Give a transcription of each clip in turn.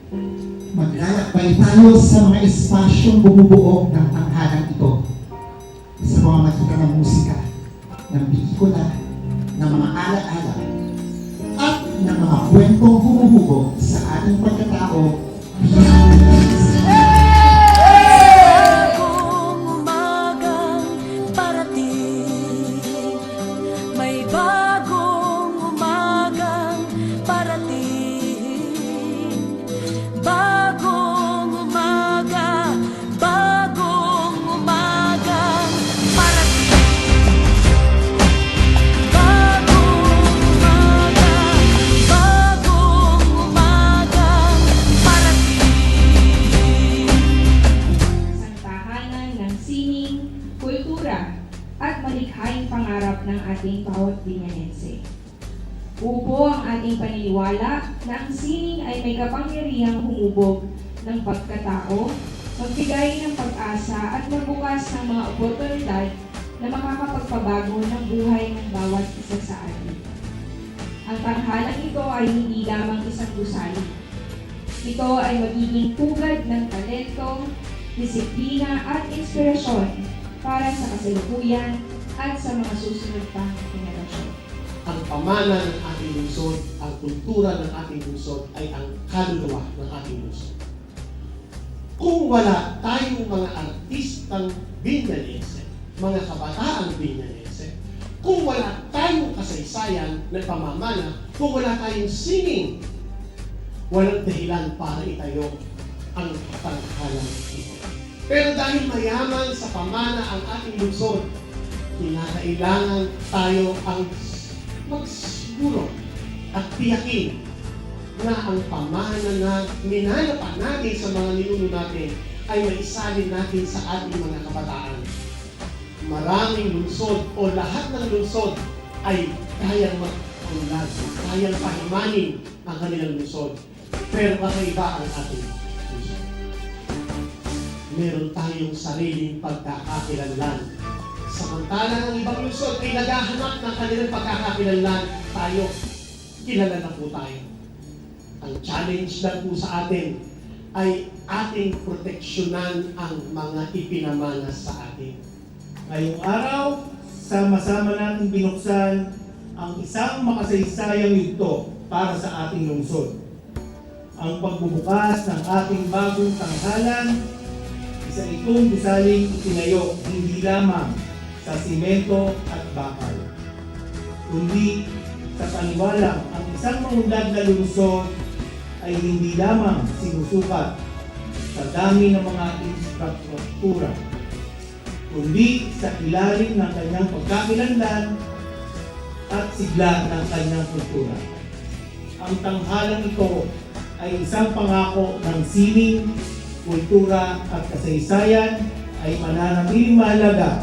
Maglalakbay tayo sa mga espasyong bumubuo ng tanghalang ito sa pamamagitan ng musika, ng pelikula, ng mga alaala, at ng mga kwentong humuhugot sa ating pagkatao bilang nag-iisa. Bagong umagang parating, may bagong umagang parating. Bagong umaga parating. Bagong umaga parating. Isang tahanan ng sining, kultura, at malikhaing pangarap ng ating bawat Binyanense. Upo ang ating paniniwala na ang sining ay may kapangyarihang humubog ng pagkatao, magbigay ng pag-asa at magbukas ng mga oportunidad na makakapagpabago ng buhay ng bawat isa sa atin. Ang tanghalang ito ay hindi lamang isang gusali. Ito ay magiging pugad ng talento, disiplina at inspirasyon para sa kasalukuyan at sa mga susunod pang henerasyon. Ang pamana ng ating lungsod, ang kultura ng ating lungsod ay ang kaluluwa ng ating lungsod. Kung wala tayong mga artistang Binyanense, mga kabataang Binyanense, kung wala tayong kasaysayan na pamamana, kung wala tayong singing, walang dahilan para itayo ang tanghalang ito. Pero dahil mayaman sa pamana ang ating lungsod, kinakailangan tayo ang magsiguro at tiyakin na ang pamana na minanapan natin sa mga ninuno natin ay maisalin natin sa ating mga kabataan. Maraming lungsod o lahat ng lungsod ay kayang mag-unlad, kayang pahimanin ang kanilang lungsod. Pero kakaiba ang ating lungsod. Meron tayong sariling pagkakakilanlan. Samantala ng ibang lungsod ay naghahanap ng kanilang pagkakakilanlan, tayo, kilala na po tayo. Ang challenge lang po sa atin ay ating proteksyonan ang mga ipinamana sa atin. Ngayong araw, sama-sama natin binuksan ang isang makasaysayang yugto para sa ating lungsod. Ang pagbubukas ng ating bagong tanghalan, isa itong gusaling itinayo hindi lamang sa simento at bakal, kundi sa paniwalang ang isang maunlad na lungsod ay hindi lamang sinusukat sa dami ng mga infrastruktura, kundi sa ilalim ng kanyang pagkakilanlan at sigla ng kanyang kultura. Ang tanghalang ito ay isang pangako ng sining, kultura at kasaysayan ay mananatiling mahalaga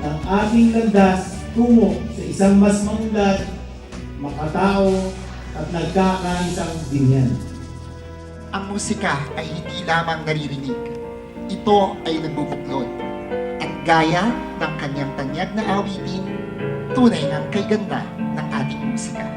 ng ating landas tungo sa isang mas maunlad, makatao at nagkakaisang binyan. Ang musika ay hindi lamang naririnig. Ito ay nagbubuklod. At gaya ng kanyang tanyag na awitin, tunay ng kay ganda ng ating musika.